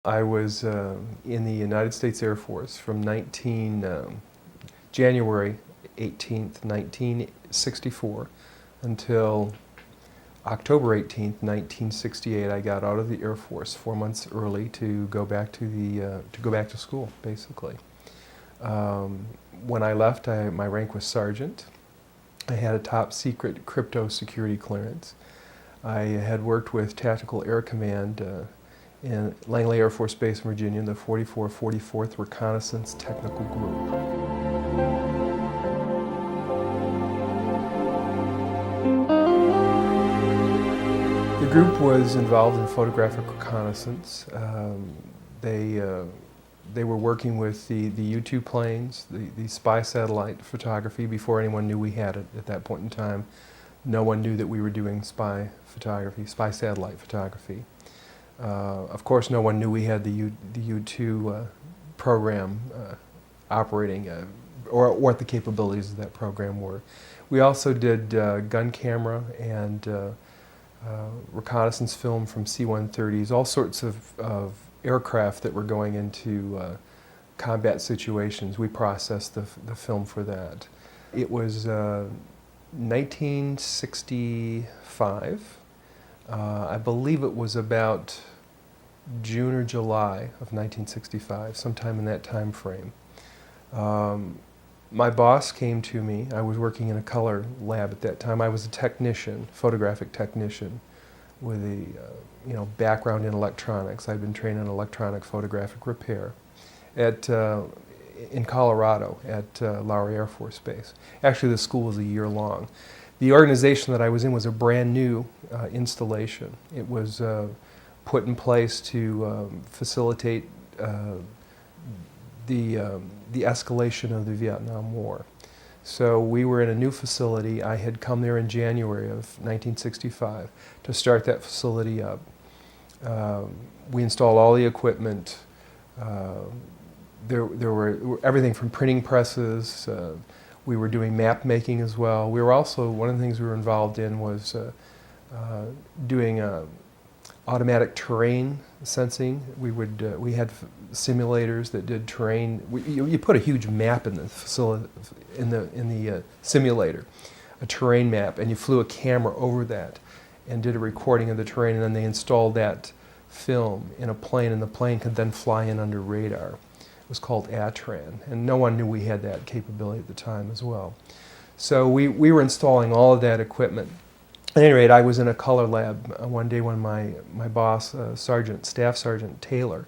I was in the United States Air Force from January 18th, 1964 until October 18th, 1968. I got out of the Air Force 4 months early to go back to school, basically. When I left, my rank was sergeant. I had a top secret crypto security clearance. I had worked with Tactical Air Command in Langley Air Force Base in Virginia in the 44th Reconnaissance Technical Group. The group was involved in photographic reconnaissance. They were working with the U-2 planes, the spy satellite photography before anyone knew we had it at that point in time. No one knew that we were doing spy photography, spy satellite photography. Of course, no one knew we had the U-2 program operating, or what the capabilities of that program were. We also did gun camera and reconnaissance film from C-130s, all sorts of aircraft that were going into combat situations. We processed the film for that. It was 1965. I believe it was about June or July of 1965, sometime in that time frame. My boss came to me. I was working in a color lab at that time. I was a technician, photographic technician, with a background in electronics. I'd been trained in electronic photographic repair in Colorado at Lowry Air Force Base. Actually, the school was a year long. The organization that I was in was a brand new installation. It was put in place to facilitate the escalation of the Vietnam War. So we were in a new facility. I had come there in January of 1965 to start that facility up. We installed all the equipment. There were everything from printing presses. We were doing map making as well. We were also, one of the things we were involved in was doing automatic terrain sensing. We had simulators that did terrain. You put a huge map in the facility, in the simulator, a terrain map, and you flew a camera over that and did a recording of the terrain, and then they installed that film in a plane, and the plane could then fly in under radar. It was called ATRAN, and no one knew we had that capability at the time as well. So we were installing all of that equipment. At any rate, I was in a color lab one day when my boss, Staff Sergeant Taylor,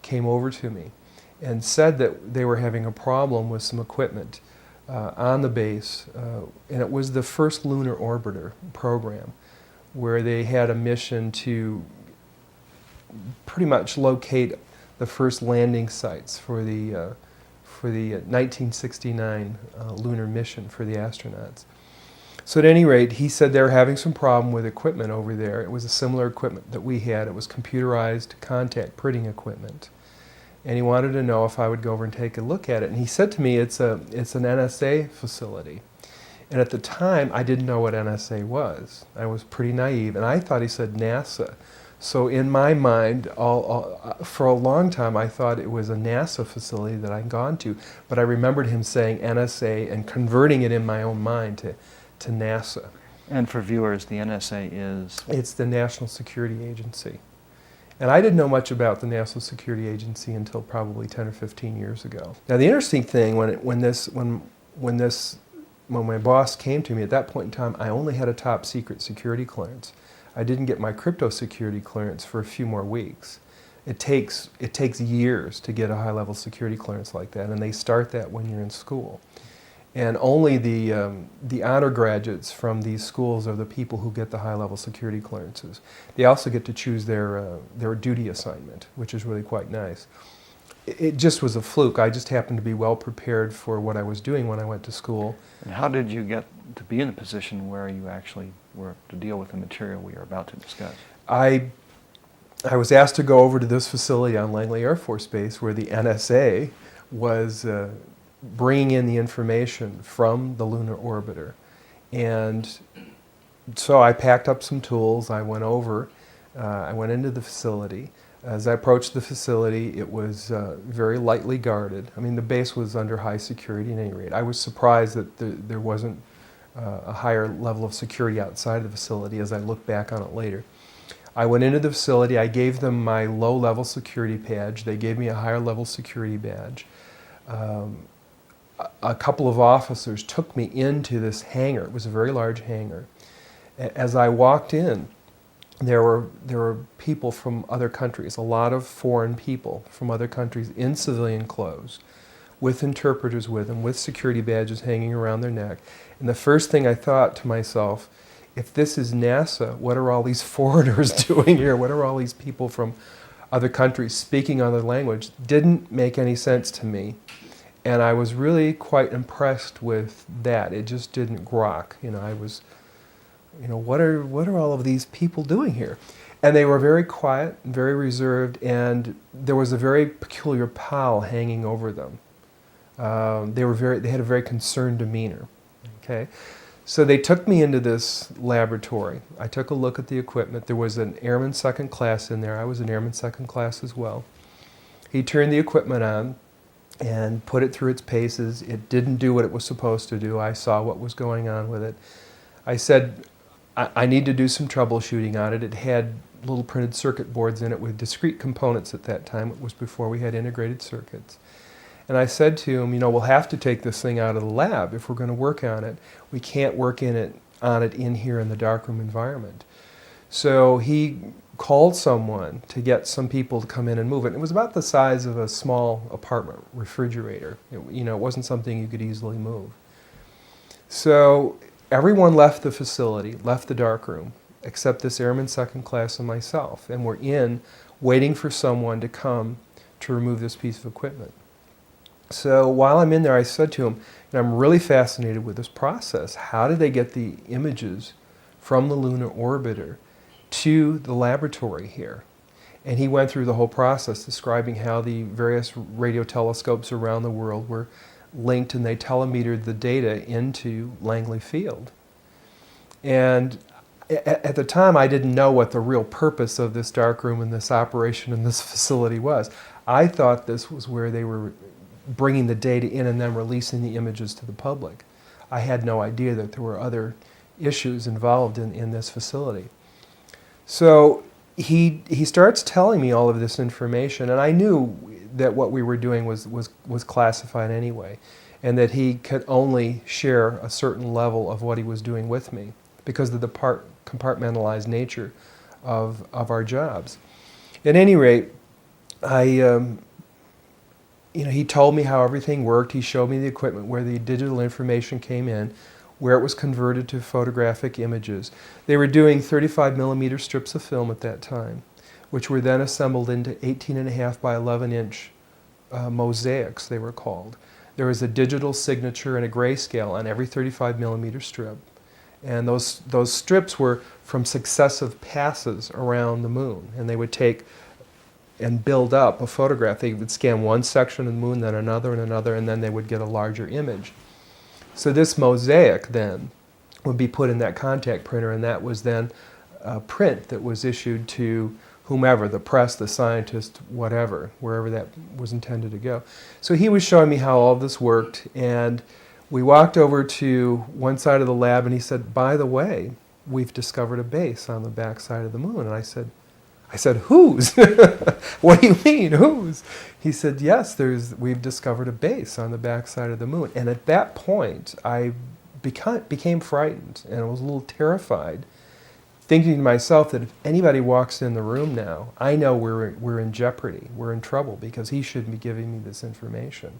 came over to me and said that they were having a problem with some equipment on the base, and it was the first lunar orbiter program, where they had a mission to pretty much locate the first landing sites for the 1969 lunar mission for the astronauts. So at any rate, he said they were having some problem with equipment over there. It was a similar equipment that we had. It was computerized contact printing equipment. And he wanted to know if I would go over and take a look at it. And he said to me, it's an NSA facility. And at the time, I didn't know what NSA was. I was pretty naive, and I thought he said NASA. So in my mind, for a long time, I thought it was a NASA facility that I'd gone to. But I remembered him saying NSA and converting it in my own mind to NASA. And for viewers, the NSA is? It's the National Security Agency. And I didn't know much about the National Security Agency until probably 10 or 15 years ago. Now the interesting thing, when my boss came to me at that point in time, I only had a top secret security clearance. I didn't get my crypto security clearance for a few more weeks. It takes years to get a high-level security clearance like that, and they start that when you're in school. And only the honor graduates from these schools are the people who get the high-level security clearances. They also get to choose their duty assignment, which is really quite nice. It just was a fluke. I just happened to be well prepared for what I was doing when I went to school. And how did you get to be in a position where you actually were to deal with the material we are about to discuss? I was asked to go over to this facility on Langley Air Force Base where the NSA was bringing in the information from the lunar orbiter. And so I packed up some tools. I went over. I went into the facility. As I approached the facility, it was very lightly guarded. I mean, the base was under high security at any rate. I was surprised that there wasn't a higher level of security outside of the facility as I look back on it later. I went into the facility, I gave them my low-level security badge, they gave me a higher-level security badge. A couple of officers took me into this hangar. It was a very large hangar. As I walked in, there were people from other countries, a lot of foreign people from other countries in civilian clothes, with interpreters with them, with security badges hanging around their neck. And the first thing I thought to myself, if this is NASA, what are all these foreigners doing here? What are all these people from other countries speaking other language? Didn't make any sense to me. And I was really quite impressed with that. It just didn't grok. I was, what are all of these people doing here? And they were very quiet, very reserved, and there was a very peculiar pall hanging over them. They had a very concerned demeanor. Okay, so they took me into this laboratory. I took a look at the equipment. There was an airman second class in there. I was an airman second class as well. He turned the equipment on and put it through its paces. It didn't do what it was supposed to do. I saw what was going on with it. I said, I need to do some troubleshooting on it. It had little printed circuit boards in it with discrete components at that time. It was before we had integrated circuits. And I said to him, we'll have to take this thing out of the lab if we're going to work on it. We can't work on it in here in the darkroom environment. So he called someone to get some people to come in and move it. It was about the size of a small apartment refrigerator. It wasn't something you could easily move. So everyone left the facility, left the darkroom, except this airman second class and myself. And we're in, waiting for someone to come to remove this piece of equipment. So while I'm in there, I said to him, I'm really fascinated with this process. How did they get the images from the lunar orbiter to the laboratory here? And he went through the whole process, describing how the various radio telescopes around the world were linked, and they telemetered the data into Langley Field. And at the time, I didn't know what the real purpose of this darkroom and this operation in this facility was. I thought this was where they were bringing the data in and then releasing the images to the public. I had no idea that there were other issues involved in this facility. So he starts telling me all of this information, and I knew that what we were doing was classified anyway, and that he could only share a certain level of what he was doing with me because of the compartmentalized nature of our jobs. At any rate, he told me how everything worked. He showed me the equipment where the digital information came in, where it was converted to photographic images. They were doing 35 millimeter strips of film at that time, which were then assembled into 18.5 by 11 inch mosaics, they were called. There was a digital signature and a grayscale on every 35 millimeter strip. And those strips were from successive passes around the moon, and they would take and build up a photograph. They would scan one section of the moon, then another and another, and then they would get a larger image. So this mosaic then would be put in that contact printer, and that was then a print that was issued to whomever, the press, the scientist, whatever, wherever that was intended to go. So he was showing me how all of this worked, and we walked over to one side of the lab, and he said, by the way, we've discovered a base on the back side of the moon. And I said, whose? What do you mean, whose? He said, yes, we've discovered a base on the backside of the moon. And at that point, I became frightened, and I was a little terrified, thinking to myself that if anybody walks in the room now, I know we're in jeopardy, we're in trouble, because he shouldn't be giving me this information.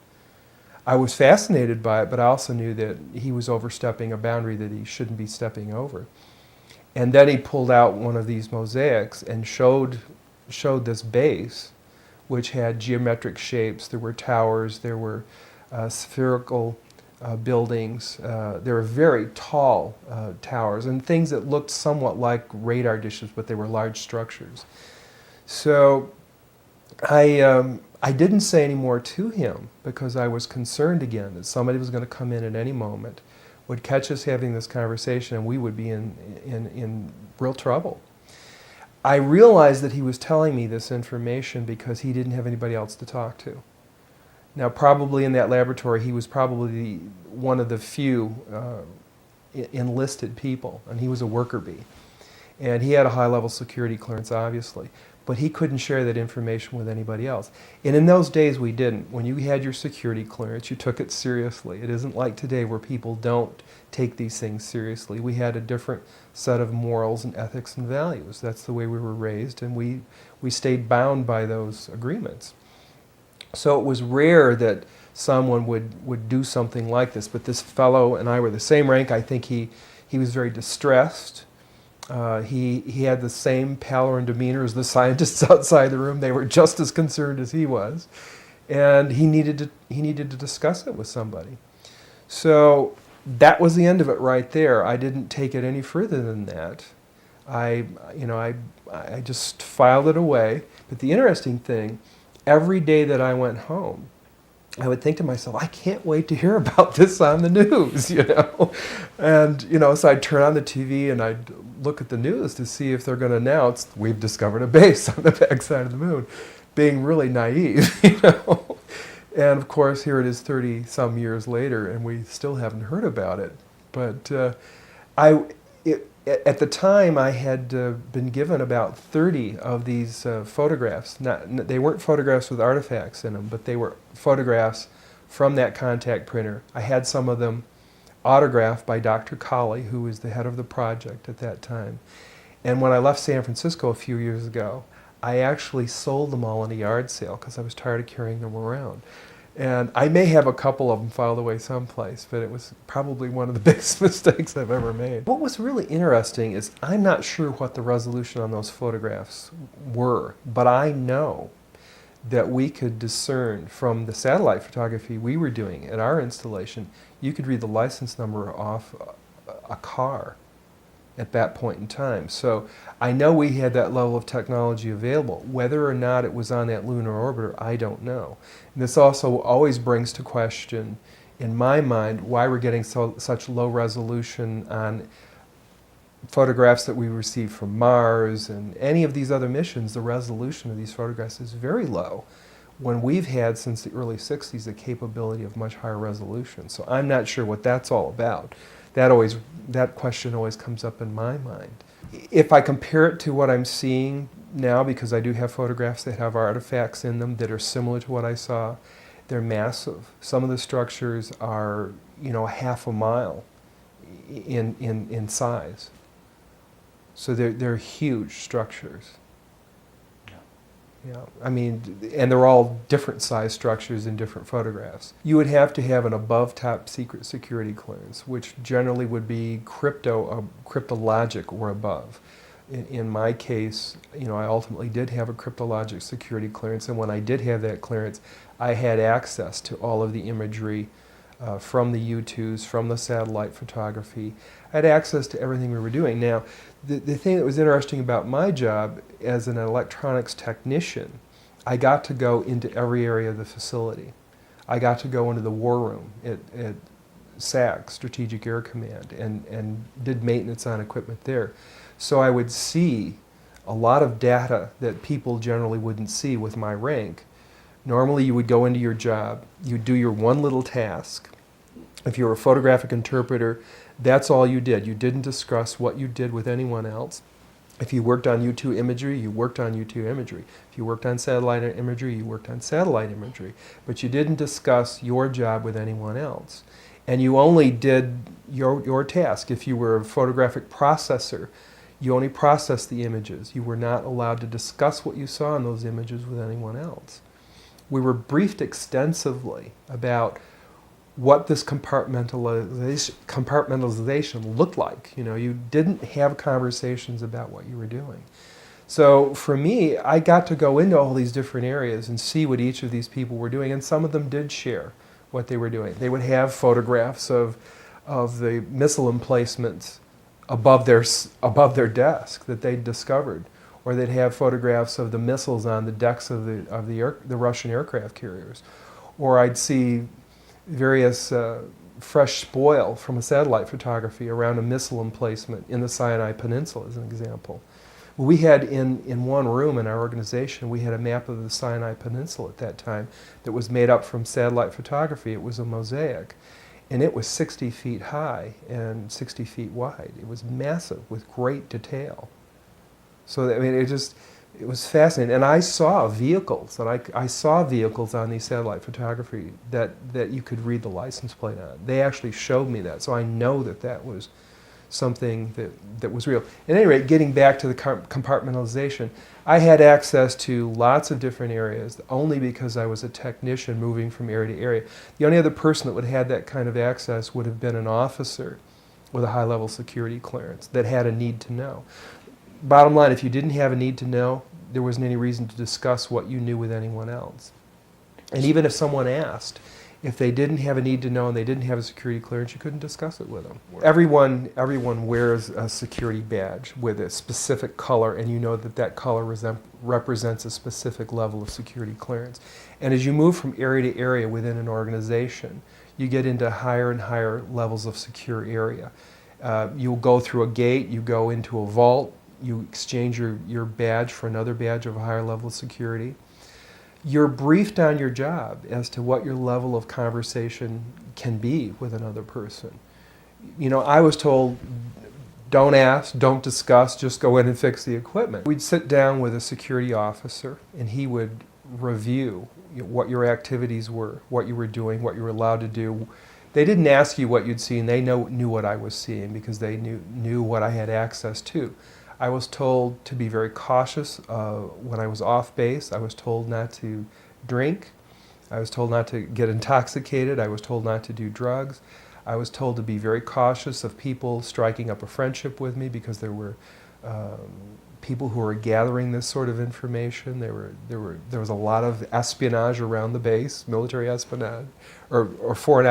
I was fascinated by it, but I also knew that he was overstepping a boundary that he shouldn't be stepping over. And then he pulled out one of these mosaics and showed this base, which had geometric shapes. There were towers, there were spherical buildings, there were very tall towers, and things that looked somewhat like radar dishes, but they were large structures. So I didn't say any more to him because I was concerned again that somebody was going to come in at any moment, would catch us having this conversation, and we would be in real trouble. I realized that he was telling me this information because he didn't have anybody else to talk to. Now, probably in that laboratory, he was probably one of the few enlisted people, and he was a worker bee. And he had a high-level security clearance, obviously, but he couldn't share that information with anybody else. And in those days, we didn't. When you had your security clearance, you took it seriously. It isn't like today where people don't take these things seriously. We had a different set of morals and ethics and values. That's the way we were raised, and we stayed bound by those agreements. So it was rare that someone would do something like this, but this fellow and I were the same rank. I think he was very distressed. He had the same pallor and demeanor as the scientists outside the room. They were just as concerned as he was, and he needed to discuss it with somebody. So that was the end of it right there. I didn't take it any further than that. I just filed it away. But the interesting thing, every day that I went home, I would think to myself, I can't wait to hear about this on the news, And, so I'd turn on the TV and I'd look at the news to see if they're going to announce, we've discovered a base on the backside of the moon, being really naive, And of course, here it is 30-some years later, and we still haven't heard about it. But at the time, I had been given about 30 of these photographs. They weren't photographs with artifacts in them, but they were photographs from that contact printer. I had some of them autographed by Dr. Colley, who was the head of the project at that time. And when I left San Francisco a few years ago, I actually sold them all in a yard sale because I was tired of carrying them around. And I may have a couple of them filed away someplace, but it was probably one of the biggest mistakes I've ever made. What was really interesting is I'm not sure what the resolution on those photographs were, but I know that we could discern from the satellite photography we were doing at our installation, you could read the license number off a car at that point in time. So I know we had that level of technology available. Whether or not it was on that lunar orbiter, I don't know. And this also always brings to question, in my mind, why we're getting such low resolution on photographs that we receive from Mars and any of these other missions. The resolution of these photographs is very low, when we've had, since the early 60s, the capability of much higher resolution. So I'm not sure what that's all about. That question always comes up in my mind. If I compare it to what I'm seeing now, because I do have photographs that have artifacts in them that are similar to what I saw, they're massive. Some of the structures are, half a mile in size. So they're huge structures. Yeah, and they're all different size structures in different photographs. You would have to have an above top secret security clearance, which generally would be cryptologic or above. In my case, I ultimately did have a cryptologic security clearance, and when I did have that clearance, I had access to all of the imagery from the U-2s, from the satellite photography. I had access to everything we were doing. Now, the thing that was interesting about my job as an electronics technician, I got to go into every area of the facility. I got to go into the war room at SAC, Strategic Air Command, and did maintenance on equipment there. So I would see a lot of data that people generally wouldn't see with my rank. Normally you would go into your job, you'd do your one little task. If you were a photographic interpreter, that's all you did. You didn't discuss what you did with anyone else. If you worked on U2 imagery, you worked on U2 imagery. If you worked on satellite imagery, you worked on satellite imagery. But you didn't discuss your job with anyone else. And you only did your task. If you were a photographic processor, you only processed the images. You were not allowed to discuss what you saw in those images with anyone else. We were briefed extensively about what this compartmentalization looked like. You didn't have conversations about what you were doing. So for me, I got to go into all these different areas and see what each of these people were doing, and some of them did share what they were doing. They would have photographs of the missile emplacements above their desk that they'd discovered, or they'd have photographs of the missiles on the decks of the Russian aircraft carriers, or I'd see various fresh spoil from a satellite photography around a missile emplacement in the Sinai Peninsula, as an example. Well, we had in one room in our organization, we had a map of the Sinai Peninsula at that time that was made up from satellite photography. It was a mosaic. And it was 60 feet high and 60 feet wide. It was massive with great detail. So, I mean, it was fascinating. And I saw vehicles, and I saw vehicles on these satellite photography that you could read the license plate on. They actually showed me that, so I know that that was something that was real. At any rate, getting back to the compartmentalization, I had access to lots of different areas only because I was a technician moving from area to area. The only other person that would have had that kind of access would have been an officer with a high-level security clearance that had a need to know. Bottom line, if you didn't have a need to know, there wasn't any reason to discuss what you knew with anyone else. And even if someone asked, if they didn't have a need to know and they didn't have a security clearance, you couldn't discuss it with them. Everyone wears a security badge with a specific color, and you know that that color represents a specific level of security clearance. And as you move from area to area within an organization, you get into higher and higher levels of secure area. You'll go through a gate, you go into a vault, you exchange your badge for another badge of a higher level of security. You're briefed on your job as to what your level of conversation can be with another person. You know, I was told, don't ask, don't discuss, just go in and fix the equipment. We'd sit down with a security officer, and he would review what your activities were, what you were doing, what you were allowed to do. They didn't ask you what you'd seen, they knew what I was seeing because they knew what I had access to. I was told to be very cautious when I was off base. I was told not to drink. I was told not to get intoxicated. I was told not to do drugs. I was told to be very cautious of people striking up a friendship with me because there were people who were gathering this sort of information. There was a lot of espionage around the base, military espionage, or foreign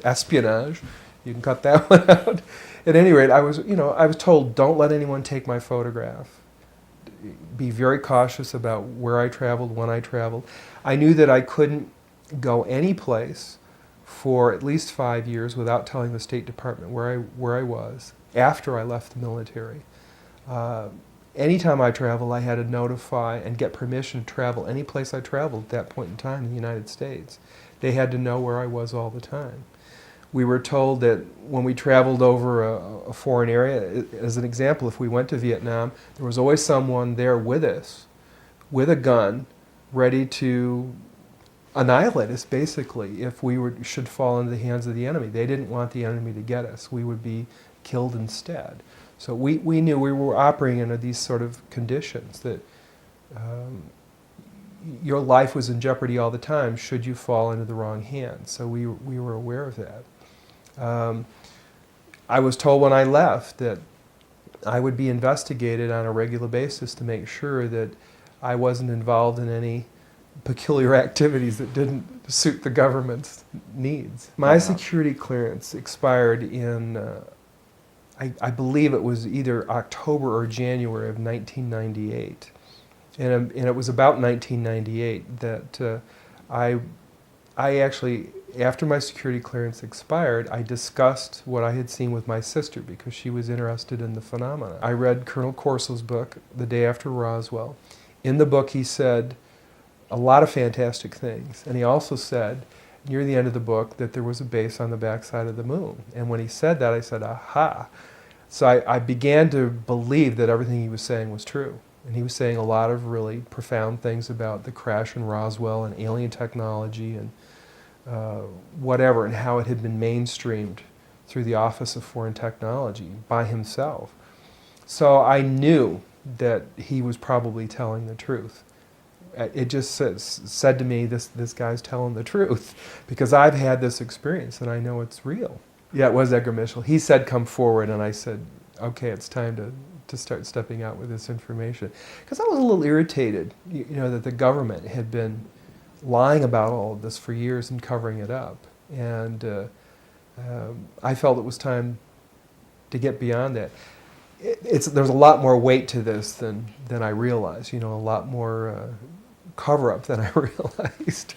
espionage. You can cut that one out. At any rate, I was told, don't let anyone take my photograph. Be very cautious about where I traveled, when I traveled. I knew that I couldn't go any place for at least 5 years without telling the State Department where I was after I left the military. Anytime I traveled, I had to notify and get permission to travel any place I traveled at that point in time in the United States. They had to know where I was all the time. We were told that when we traveled over a foreign area, as an example, if we went to Vietnam, there was always someone there with us, with a gun, ready to annihilate us, basically, if we should fall into the hands of the enemy. They didn't want the enemy to get us. We would be killed instead. So we knew we were operating under these sort of conditions, that your life was in jeopardy all the time should you fall into the wrong hands. So we were aware of that. I was told when I left that I would be investigated on a regular basis to make sure that I wasn't involved in any peculiar activities that didn't suit the government's needs. My security clearance expired in, I believe it was either October or January of 1998. And it was about 1998 that I actually, after my security clearance expired, I discussed what I had seen with my sister because she was interested in the phenomena. I read Colonel Corso's book, The Day After Roswell. In the book he said a lot of fantastic things. And he also said, near the end of the book, that there was a base on the backside of the moon. And when he said that, I said, aha. So I began to believe that everything he was saying was true. And he was saying a lot of really profound things about the crash in Roswell and alien technology and whatever, and how it had been mainstreamed through the Office of Foreign Technology by himself. So I knew that he was probably telling the truth. It just said to me, this guy's telling the truth, because I've had this experience and I know it's real. Yeah, it was Edgar Mitchell. He said, come forward, and I said, okay, it's time to start stepping out with this information. Because I was a little irritated, that the government had been lying about all of this for years and covering it up. And I felt it was time to get beyond that. There's a lot more weight to this than I realized, a lot more cover-up than I realized.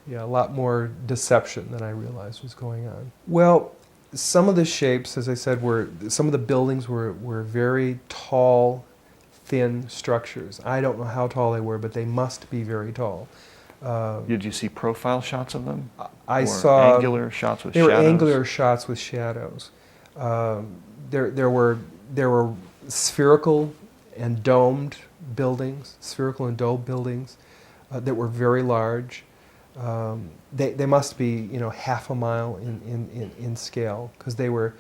Yeah, a lot more deception than I realized was going on. Well, some of the shapes, as I said, some of the buildings were very tall, thin structures. I don't know how tall they were, but they must be very tall. Did you see profile shots of them? I or saw angular shots with they shadows? were angular shots with shadows. There were spherical and domed buildings, that were very large. They must be, half a mile in scale, because they were,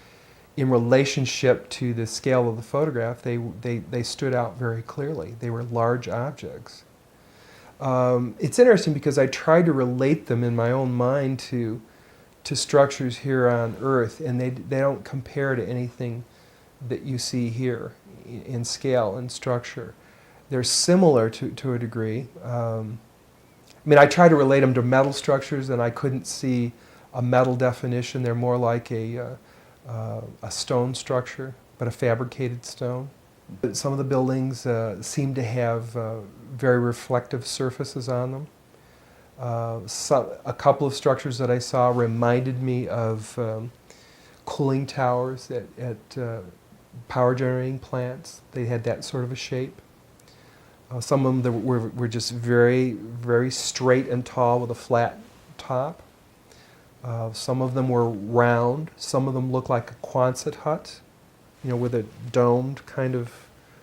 in relationship to the scale of the photograph, they stood out very clearly. They were large objects. It's interesting because I tried to relate them in my own mind to structures here on Earth, and they don't compare to anything that you see here in scale and structure. They're similar to a degree. I tried to relate them to metal structures, and I couldn't see a metal definition. They're more like a stone structure, but a fabricated stone. Some of the buildings seem to have very reflective surfaces on them. A couple of structures that I saw reminded me of cooling towers at power generating plants. They had that sort of a shape. Some of them were just very, very straight and tall with a flat top. Some of them were round. Some of them looked like a Quonset hut, with a domed kind of,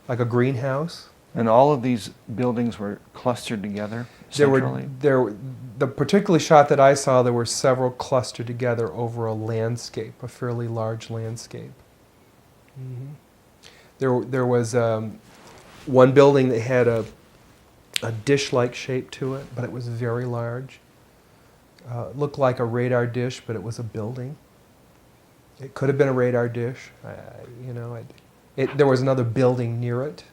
like a greenhouse. And all of these buildings were clustered together centrally? The particular shot that I saw, there were several clustered together over a landscape, a fairly large landscape. Mm-hmm. There was one building that had a dish-like shape to it, but it was very large. It looked like a radar dish, but it was a building. It could have been a radar dish. There was another building near it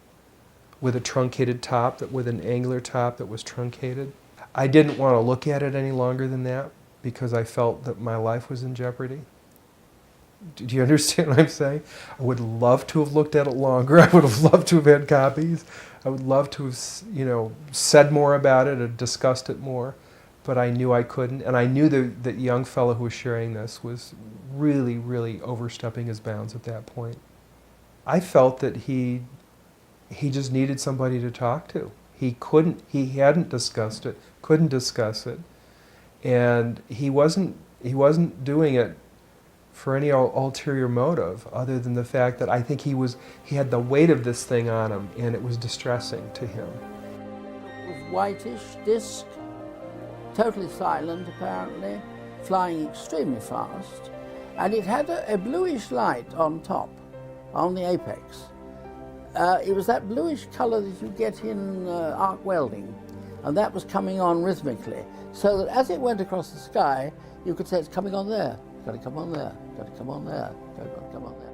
with a truncated top, with an angular top that was truncated. I didn't want to look at it any longer than that because I felt that my life was in jeopardy. Do you understand what I'm saying? I would love to have looked at it longer. I would have loved to have had copies. I would love to have, said more about it or discussed it more, but I knew I couldn't. And I knew that young fellow who was sharing this was really, really overstepping his bounds at that point. I felt that he just needed somebody to talk to. He hadn't discussed it, couldn't discuss it, and he wasn't doing it for any ulterior motive other than the fact that I think he had the weight of this thing on him, and it was distressing to him. It was whitish disc, totally silent apparently, flying extremely fast, and it had a bluish light on top, on the apex. It was that bluish colour that you get in arc welding, and that was coming on rhythmically, so that as it went across the sky, you could say it's coming on there, it's got to come on there, got to come on there, got to come on there.